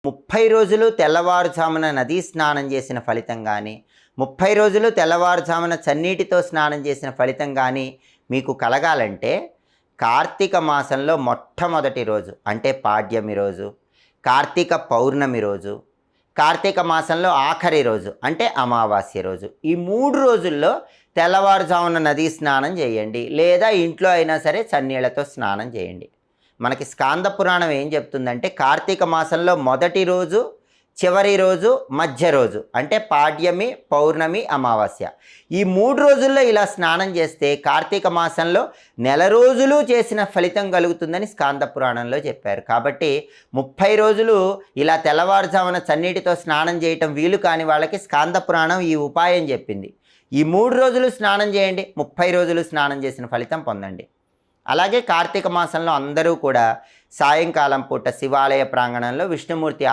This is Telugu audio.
30 రోజులు తెల్లవారుజామున నదీ స్నానం చేసిన ఫలితం కానీ, 30 రోజులు తెల్లవారుజామున చన్నీటితో స్నానం చేసిన ఫలితం కానీ మీకు కలగాలంటే కార్తీక మాసంలో మొట్టమొదటి రోజు అంటే పాడ్యమి రోజు, కార్తీక పౌర్ణమి రోజు, కార్తీక మాసంలో ఆఖరి రోజు అంటే అమావాస్య రోజు, ఈ 3 రోజుల్లో తెల్లవారుజామున నదీ స్నానం చేయండి, లేదా ఇంట్లో అయినా సరే చన్నీళ్లతో స్నానం చేయండి. మనకి స్కాంద పురాణం ఏం చెప్తుందంటే కార్తీక మాసంలో మొదటి రోజు, చివరి రోజు, మధ్య రోజు అంటే పాడ్యమి, పౌర్ణమి, అమావాస్య, ఈ 3 రోజుల్లో ఇలా స్నానం చేస్తే కార్తీక మాసంలో నెల రోజులు చేసిన ఫలితం కలుగుతుందని స్కాంద పురాణంలో చెప్పారు. కాబట్టి 30 రోజులు ఇలా తెల్లవారుజామున చన్నీటితో స్నానం చేయటం వీలు కాని వాళ్ళకి స్కాంద పురాణం ఈ ఉపాయం చెప్పింది. ఈ 3 రోజులు స్నానం చేయండి, 30 రోజులు స్నానం చేసిన ఫలితం పొందండి. అలాగే కార్తీక మాసంలో అందరూ కూడా సాయంకాలం పూట శివాలయ ప్రాంగణంలో విష్ణుమూర్తి